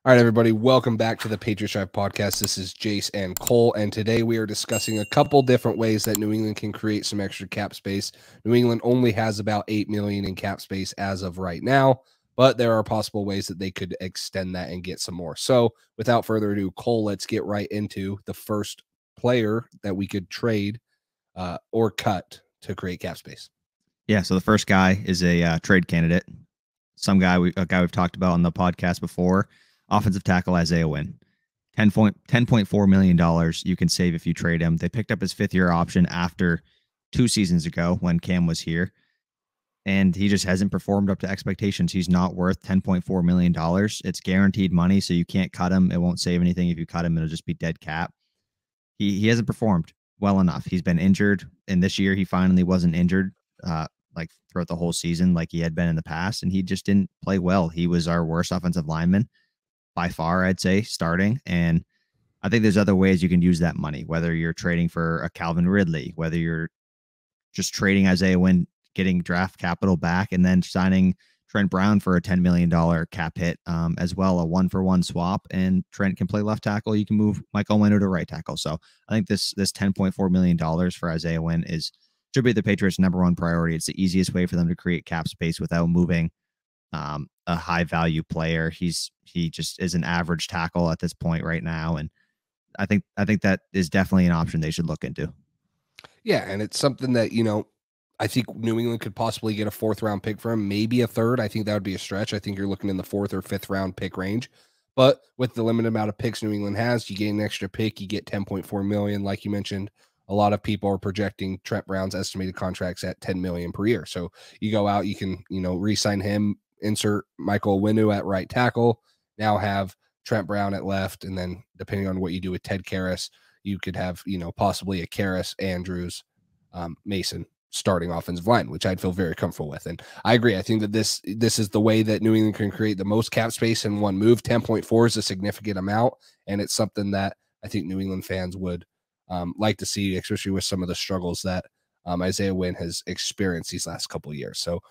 All right, everybody, welcome back to the Patriots Drive podcast. This is Jace and Cole, and today we are discussing a couple different ways that New England can create some extra cap space. New England only has about $8 million in cap space as of right now, but there are possible ways that they could extend that and get some more. So without further ado, Cole, let's get right into the first player that we could trade or cut to create cap space. Yeah, so the first guy is a trade candidate. A guy we've talked about on the podcast before. Offensive tackle Isaiah Wynn. $10.4 million you can save if you trade him. They picked up his fifth-year option after 2 seasons ago when Cam was here, and he just hasn't performed up to expectations. He's not worth $10.4 million. It's guaranteed money, so you can't cut him. It won't save anything. If you cut him, it'll just be dead cap. He hasn't performed well enough. He's been injured, and this year he finally wasn't injured like throughout the whole season like he had been in the past, and he just didn't play well. He was our worst offensive lineman by far, I'd say, starting. And I think there's other ways you can use that money, whether you're trading for a Calvin Ridley, whether you're just trading Isaiah Wynn, getting draft capital back, and then signing Trent Brown for a $10 million cap hit as well, a 1-for-1 swap, and Trent can play left tackle. You can move Michael Wynn to right tackle. So I think this $10.4 million for Isaiah Wynn should be the Patriots' number one priority. It's the easiest way for them to create cap space without moving a high value player. He just is an average tackle at this point right now, and I think that is definitely an option they should look into. Yeah, and it's something that I think New England could possibly get a 4th round pick for him, maybe a 3rd. I think that would be a stretch. I think you're looking in the 4th or 5th round pick range. But with the limited amount of picks New England has, you get an extra pick, you get $10.4 million, like you mentioned. A lot of people are projecting Trent Brown's estimated contracts at $10 million per year. So you go out, you can, re-sign him, insert Michael Wynn at right tackle, now have Trent Brown at left, and then depending on what you do with Ted Karras, you could have, possibly a Karras, Andrews, Mason starting offensive line, which I'd feel very comfortable with. And I agree. I think that this is the way that New England can create the most cap space in one move. 10.4 is a significant amount, and it's something that I think New England fans would like to see, especially with some of the struggles that Isaiah Wynn has experienced these last couple of years. So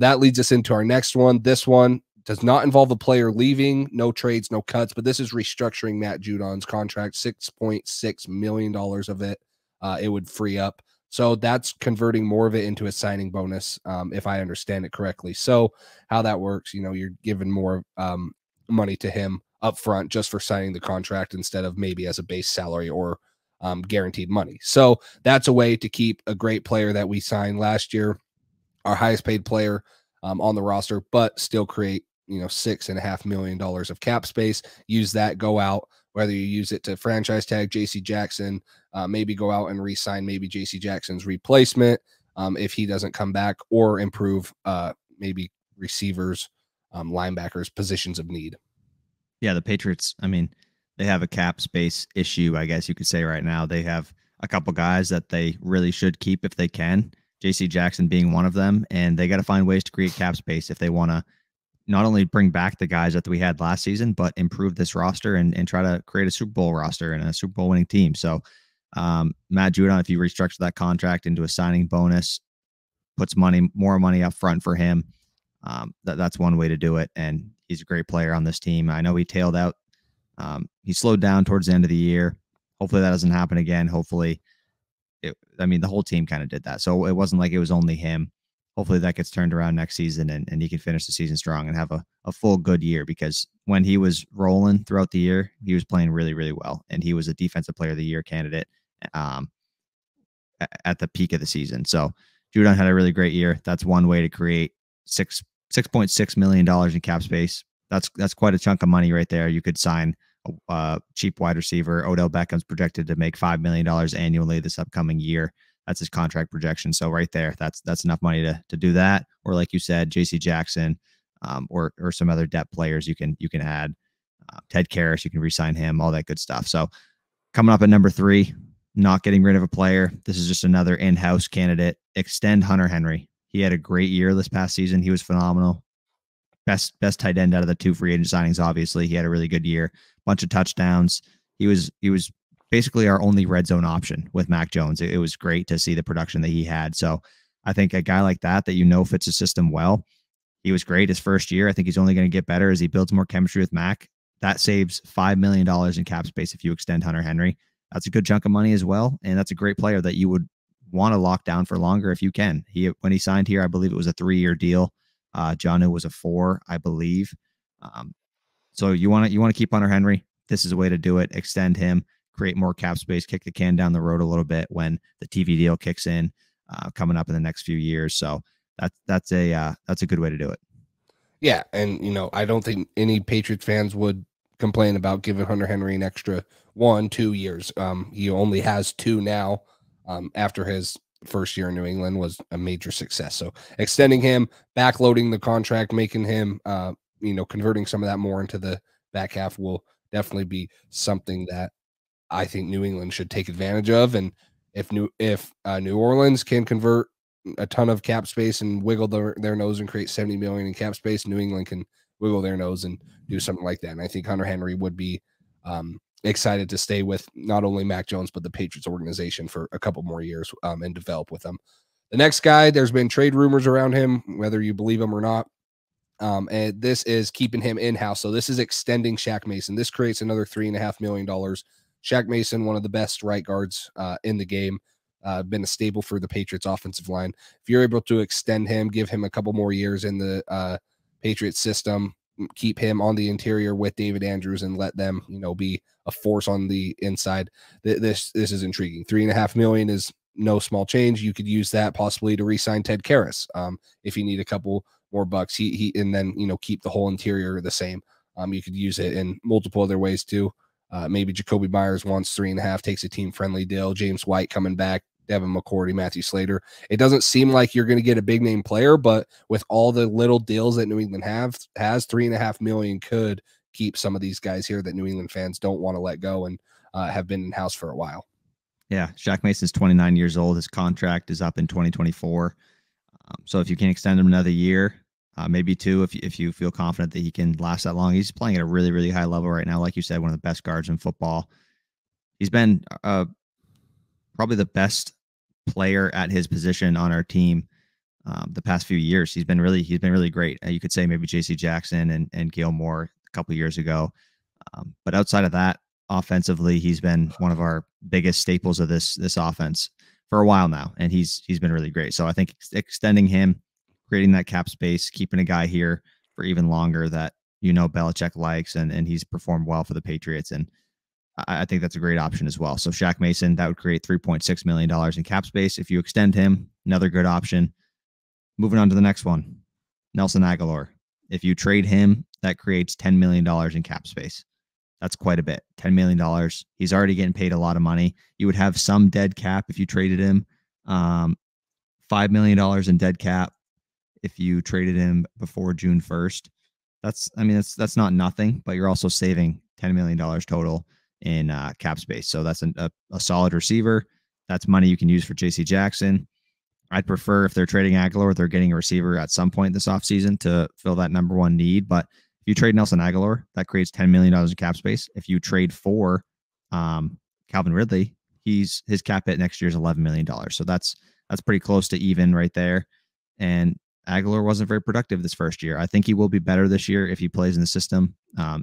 that leads us into our next one. This one does not involve a player leaving, no trades, no cuts, but this is restructuring Matt Judon's contract, $6.6 million of it. It would free up. So that's converting more of it into a signing bonus, if I understand it correctly. So how that works, you're giving more money to him up front just for signing the contract instead of maybe as a base salary or guaranteed money. So that's a way to keep a great player that we signed last year, our highest paid player on the roster, but still create, $6.5 million of cap space. Use that, go out, whether you use it to franchise tag JC Jackson, maybe go out and re-sign maybe JC Jackson's replacement if he doesn't come back, or improve maybe receivers, linebackers, positions of need. Yeah, the Patriots, I mean, they have a cap space issue, I guess you could say right now. They have a couple guys that they really should keep if they can, JC Jackson being one of them, and they got to find ways to create cap space if they want to not only bring back the guys that we had last season, but improve this roster and try to create a Super Bowl roster and a Super Bowl winning team. So Matt Judon, if you restructure that contract into a signing bonus, puts more money up front for him, that's one way to do it. And he's a great player on this team. I know he tailed out. He slowed down towards the end of the year. Hopefully that doesn't happen again. Hopefully, the whole team kind of did that. So it wasn't like it was only him. Hopefully that gets turned around next season and he can finish the season strong and have a full good year, because when he was rolling throughout the year, he was playing really, really well. And he was a defensive player of the year candidate at the peak of the season. So Judon had a really great year. That's one way to create $6.6 million in cap space. That's quite a chunk of money right there. You could sign a cheap wide receiver. Odell Beckham's projected to make $5 million annually this upcoming year. That's his contract projection. So right there, that's enough money to do that. Or like you said, JC Jackson, or some other depth players you can add. Ted Karras, you can re-sign him, all that good stuff. So coming up at number 3, not getting rid of a player. This is just another in-house candidate. Extend Hunter Henry. He had a great year this past season. He was phenomenal. Best tight end out of the 2 free agent signings. Obviously, he had a really good year. Bunch of touchdowns. He was basically our only red zone option with Mac Jones. It was great to see the production that he had. So I think a guy like that fits the system well. He was great his first year. I think he's only going to get better as he builds more chemistry with Mac. that saves $5 million in cap space if you extend Hunter Henry. That's a good chunk of money as well, and that's a great player that you would want to lock down for longer if you can. When he signed here, I believe it was a 3-year deal. Jonu was a 4, I believe. So you want to keep Hunter Henry. This is a way to do it. Extend him, create more cap space, kick the can down the road a little bit when the TV deal kicks in coming up in the next few years. So that's a good way to do it. Yeah, and I don't think any Patriots fans would complain about giving Hunter Henry an extra 1-2 years. He only has 2 now. After his first year in New England was a major success. So extending him, backloading the contract, making him, converting some of that more into the back half will definitely be something that I think New England should take advantage of. And if New Orleans can convert a ton of cap space and wiggle their nose and create 70 million in cap space, New England can wiggle their nose and do something like that. And I think Hunter Henry would be excited to stay with not only Mac Jones, but the Patriots organization for a couple more years and develop with them. The next guy, there's been trade rumors around him, whether you believe him or not. And this is keeping him in-house. So this is extending Shaq Mason. This creates another $3.5 million. Shaq Mason, one of the best right guards in the game, been a staple for the Patriots offensive line. If you're able to extend him, give him a couple more years in the Patriots system, keep him on the interior with David Andrews and let them, be a force on the inside. This is intriguing. $3.5 million is no small change. You could use that possibly to re-sign Ted Karras if you need a couple more bucks. He and then keep the whole interior the same. You could use it in multiple other ways too. Maybe Jacoby Myers wants 3.5, takes a team friendly deal. James White coming back, Devin McCourty, Matthew Slater. It doesn't seem like you're going to get a big name player, but with all the little deals that New England has $3.5 million could keep some of these guys here that New England fans don't want to let go and have been in house for a while. Yeah, Shaq Mason's 29 years old. His contract is up in 2024. So if you can extend him another year, maybe 2, if you feel confident that he can last that long. He's playing at a really, really high level right now. Like you said, one of the best guards in football. He's been probably the best player at his position on our team the past few years. He's been really great. You could say maybe J.C. Jackson and Gilmore a couple of years ago. But outside of that, offensively, he's been one of our biggest staples of this offense for a while now, and he's been really great. So I think extending him, creating that cap space, keeping a guy here for even longer that Belichick likes, and he's performed well for the Patriots, and I think that's a great option as well. So Shaq Mason, that would create $3.6 million in cap space. If you extend him, another good option. Moving on to the next one, Nelson Agholor. If you trade him, that creates $10 million in cap space. That's quite a bit, $10 million. He's already getting paid a lot of money. You would have some dead cap if you traded him. $5 million in dead cap if you traded him before June 1st. That's not nothing, but you're also saving $10 million total in cap space. So that's a solid receiver. That's money you can use for J.C. Jackson. I'd prefer, if they're trading Agholor, they're getting a receiver at some point this offseason to fill that number one need. But if you trade Nelson Agholor, that creates $10 million in cap space. If you trade for Calvin Ridley, his cap hit next year is $11 million. So that's pretty close to even right there. And Agholor wasn't very productive this first year. I think he will be better this year if he plays in the system.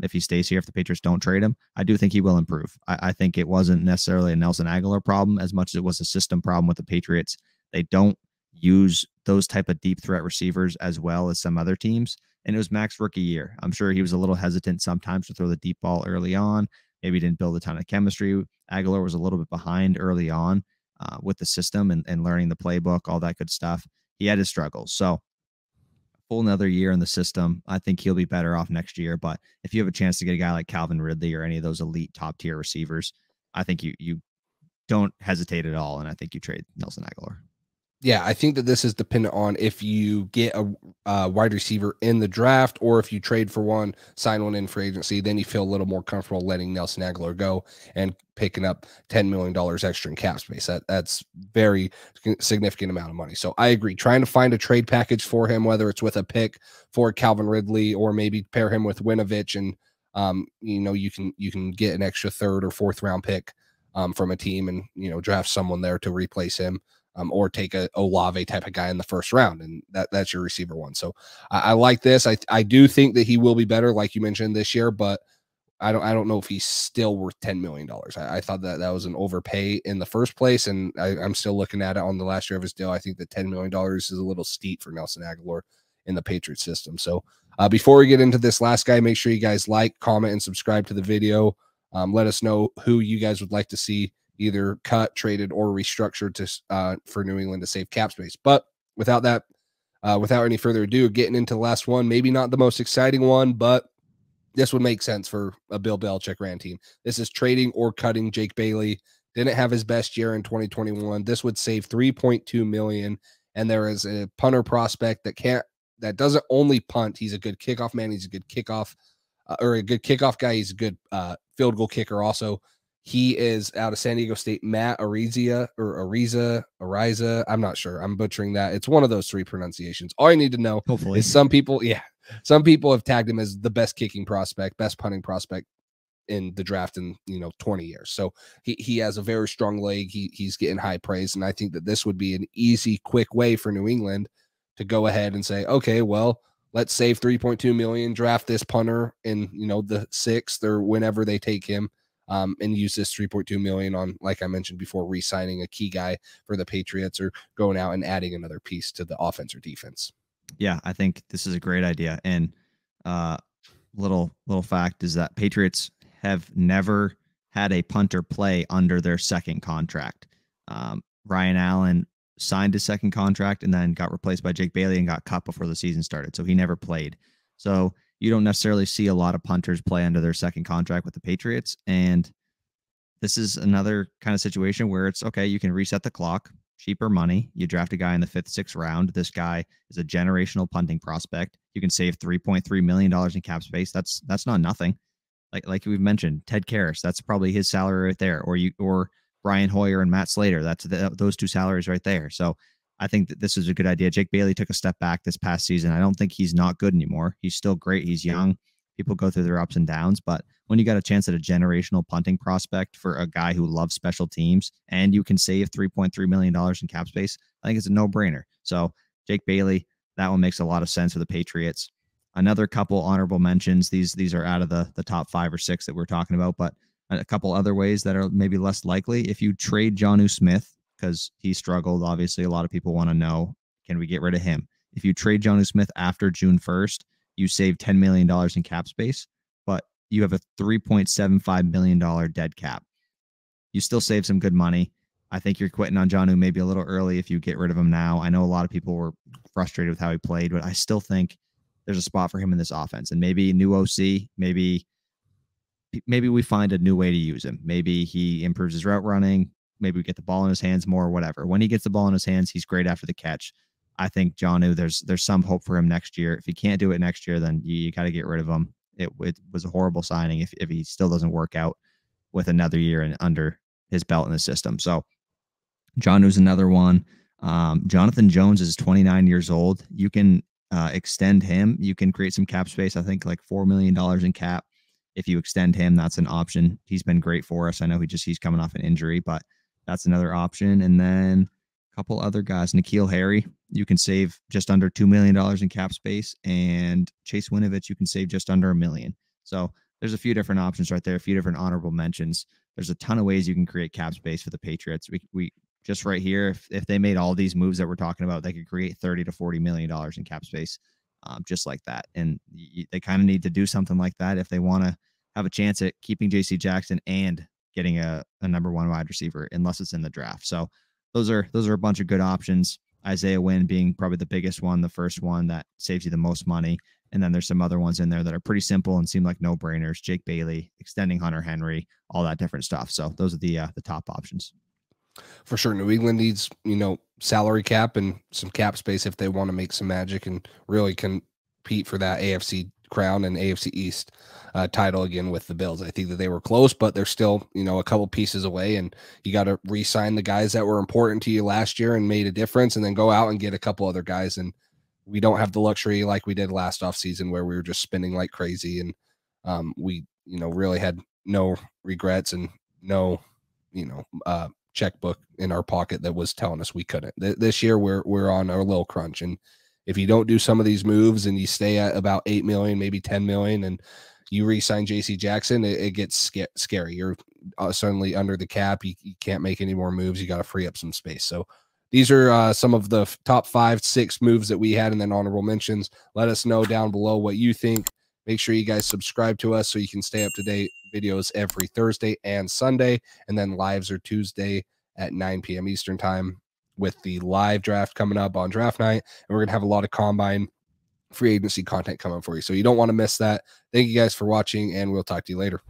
If he stays here, if the Patriots don't trade him, I do think he will improve. I think it wasn't necessarily a Nelson Agholor problem as much as it was a system problem with the Patriots. They don't use those type of deep threat receivers as well as some other teams. And it was Mac's rookie year. I'm sure he was a little hesitant sometimes to throw the deep ball early on. Maybe didn't build a ton of chemistry. Agholor was a little bit behind early on with the system and learning the playbook, all that good stuff. He had his struggles. So full another year in the system, I think he'll be better off next year. But if you have a chance to get a guy like Calvin Ridley or any of those elite top tier receivers, I think you don't hesitate at all. And I think you trade Nelson Agholor. Yeah, I think that this is dependent on if you get a wide receiver in the draft or if you trade for one, sign one in free agency, then you feel a little more comfortable letting Nelson Agholor go and picking up $10 million extra in cap space. That's very significant amount of money. So I agree. Trying to find a trade package for him, whether it's with a pick for Calvin Ridley or maybe pair him with Winovich, and you can get an extra 3rd or 4th round pick from a team and draft someone there to replace him. Or take a Olave type of guy in the 1st round, and that's your receiver one. So I like this. I do think that he will be better, like you mentioned, this year, but I don't know if he's still worth $10 million. I thought that was an overpay in the first place, and I'm still looking at it on the last year of his deal. I think that $10 million is a little steep for Nelson Agholor in the Patriots system. So before we get into this last guy, make sure you guys like, comment, and subscribe to the video. Let us know who you guys would like to see either cut, traded, or restructured to for New England to save cap space. But without any further ado, getting into the last one, maybe not the most exciting one, but this would make sense for a Bill Belichick ran team. This is trading or cutting Jake Bailey. Didn't have his best year in 2021. This would save $3.2 million. And there is a punter prospect that doesn't only punt. He's a good kickoff man. He's a good kickoff guy. He's a good field goal kicker also. He is out of San Diego State, Matt Ariza. I'm not sure. I'm butchering that. It's one of those three pronunciations. All you need to know is some people have tagged him as the best kicking prospect, best punting prospect in the draft in 20 years. So he has a very strong leg. He's getting high praise, and I think that this would be an easy, quick way for New England to go ahead and say, okay, well, let's save $3.2 million, draft this punter in the 6th or whenever they take him. And use this $3.2 million on, like I mentioned before, re-signing a key guy for the Patriots or going out and adding another piece to the offense or defense. Yeah, I think this is a great idea. And little fact is that Patriots have never had a punter play under their second contract. Ryan Allen signed his second contract and then got replaced by Jake Bailey and got cut before the season started. So he never played. So you don't necessarily see a lot of punters play under their second contract with the Patriots. And this is another kind of situation where it's okay. You can reset the clock, cheaper money. You draft a guy in the 5th, 6th round. This guy is a generational punting prospect. You can save $3.3 million in cap space. That's not nothing. Like we've mentioned, Ted Karras, that's probably his salary right there. Or Brian Hoyer and Matt Slater. That's those two salaries right there. So I think that this is a good idea. Jake Bailey took a step back this past season. I don't think he's not good anymore. He's still great. He's young. People go through their ups and downs, but when you got a chance at a generational punting prospect for a guy who loves special teams and you can save $3.3 million in cap space, I think it's a no-brainer. So Jake Bailey, that one makes a lot of sense for the Patriots. Another couple honorable mentions. These are out of the top 5 or 6 that we're talking about, but a couple other ways that are maybe less likely. If you trade Jonnu Smith, because he struggled. Obviously, a lot of people want to know, can we get rid of him? If you trade Jonnu Smith after June 1st, you save $10 million in cap space, but you have a $3.75 million dead cap. You still save some good money. I think you're quitting on Jonnu maybe a little early if you get rid of him now. I know a lot of people were frustrated with how he played, but I still think there's a spot for him in this offense. And maybe new OC, maybe we find a new way to use him. Maybe he improves his route running. Maybe we get the ball in his hands more, whatever. When he gets the ball in his hands, he's great after the catch. I think Jonnu, there's some hope for him next year. If he can't do it next year, then you got to get rid of him. It was a horrible signing if he still doesn't work out with another year and under his belt in the system. So Jonnu's another one. Jonathan Jones is 29 years old. You can extend him. You can create some cap space. I think like $4 million in cap. If you extend him, that's an option. He's been great for us. I know he's coming off an injury, but that's another option. And then a couple other guys, N'Keal Harry, you can save just under $2 million in cap space, and Chase Winovich, you can save just under $1 million. So there's a few different options right there, a few different honorable mentions. There's a ton of ways you can create cap space for the Patriots. We just right here, if they made all these moves that we're talking about, they could create $30 to $40 million in cap space, just like that. And they kind of need to do something like that if they want to have a chance at keeping JC Jackson and getting a number 1 wide receiver, unless it's in the draft. So those are a bunch of good options. Isaiah Wynn being probably the biggest one, the first one that saves you the most money. And then there's some other ones in there that are pretty simple and seem like no-brainers. Jake Bailey, extending Hunter Henry, all that different stuff. So those are the top options. For sure. New England needs, salary cap and some cap space if they want to make some magic and really compete for that AFC crown and AFC East title again with the Bills. I think that they were close, but they're still, a couple pieces away, and you got to re-sign the guys that were important to you last year and made a difference, and then go out and get a couple other guys. And we don't have the luxury like we did last offseason where we were just spending like crazy, and we, really had no regrets and no, checkbook in our pocket that was telling us we couldn't. This year we're on a little crunch, and if you don't do some of these moves and you stay at about 8 million, maybe 10 million, and you re-sign JC Jackson, it gets scary. You're suddenly under the cap. You can't make any more moves. You got to free up some space. So these are some of the top 5, 6 moves that we had, and then honorable mentions. Let us know down below what you think. Make sure you guys subscribe to us so you can stay up to date. Videos every Thursday and Sunday, and then lives are Tuesday at 9 p.m. Eastern time with the live draft coming up on draft night. And we're going to have a lot of combine free agency content coming for you. So you don't want to miss that. Thank you guys for watching, and we'll talk to you later.